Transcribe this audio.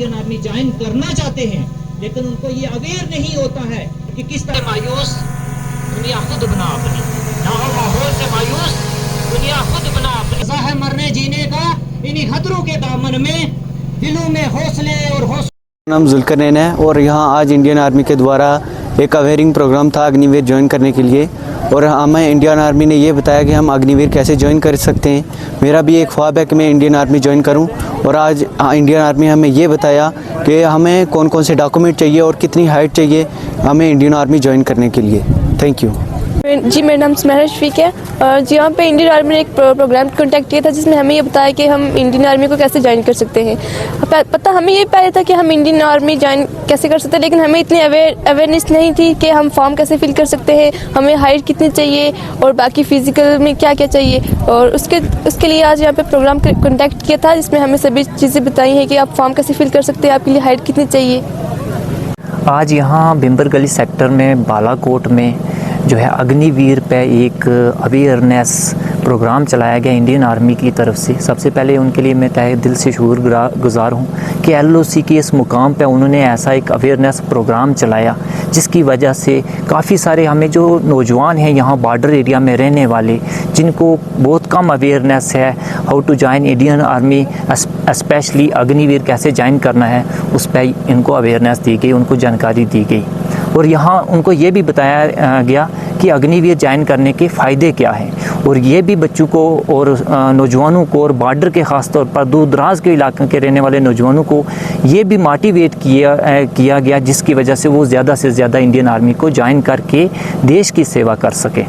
Indian army join करना चाहते हैं, लेकिन उनको ये अवेयर नहीं होता है कि किस तरह मायूस दुनिया खुद बना अपनी, ना हो माहौल से मायूस दुनिया खुद बना अपनी। मजा है मरने जीने का इन्हीं खतरों के दामन में, दिलों में हौसले और नाम जुल्करनैन है और यहाँ आज इंडियन आर्मी के द्वारा एक अवेयरिंग प्रोग्राम था अग्निवीर ज्वाइन करने के लिए, और हमें इंडियन आर्मी ने ये बताया कि हम अग्निवीर कैसे ज्वाइन कर सकते हैं। मेरा भी एक ख्वाब है कि मैं इंडियन आर्मी ज्वाइन करूं, और आज इंडियन आर्मी हमें ये बताया कि हमें कौन कौन से डॉक्यूमेंट चाहिए और कितनी हाइट चाहिए हमें इंडियन आर्मी ज्वाइन करने के लिए। थैंक यू जी। मेरा नाम सुमेरा शफीक है और जी यहाँ पे इंडियन आर्मी ने एक प्रोग्राम कॉन्टैक्ट किया था जिसमें हमें ये बताया कि हम इंडियन आर्मी को कैसे ज्वाइन कर सकते हैं। पता हमें ये पता था कि हम इंडियन आर्मी ज्वाइन कैसे कर सकते हैं, लेकिन हमें इतनी अवेयरनेस नहीं थी कि हम फॉर्म कैसे फिल कर सकते हैं, हमें हाइट कितनी चाहिए और बाकी फ़िज़िकल में क्या क्या चाहिए। और उसके लिए आज यहाँ पे प्रोग्राम कॉन्टैक्ट किया था जिसमें हमें सभी चीज़ें बताई हैं कि आप फॉर्म कैसे फिल कर सकते हैं, आपके लिए हाइट कितनी चाहिए। आज यहाँ बिम्बर गली सेक्टर में बालाकोट में जो है अग्निवीर पे एक अवेयरनेस प्रोग्राम चलाया गया इंडियन आर्मी की तरफ से। सबसे पहले उनके लिए मैं तहे दिल से शुक्रगुज़ार हूँ कि LOC के इस मुकाम पे उन्होंने ऐसा एक अवेयरनेस प्रोग्राम चलाया जिसकी वजह से काफ़ी सारे हमें जो नौजवान हैं यहाँ बॉर्डर एरिया में रहने वाले, जिनको बहुत कम अवेयरनेस है how to join Indian army, specially Agniveer कैसे ज्वाइन करना है, उस पर इनको अवेयरनेस दी गई, उनको जानकारी दी गई। और यहाँ उनको ये भी बताया गया कि अग्निवीर ज्वाइन करने के फ़ायदे क्या हैं, और ये भी बच्चों को और नौजवानों को और बॉर्डर के ख़ास तौर पर दूर दराज के इलाकों के रहने वाले नौजवानों को ये भी मोटिवेट किया गया जिसकी वजह से वो ज़्यादा से ज़्यादा इंडियन आर्मी को ज्वाइन करके देश की सेवा कर सके।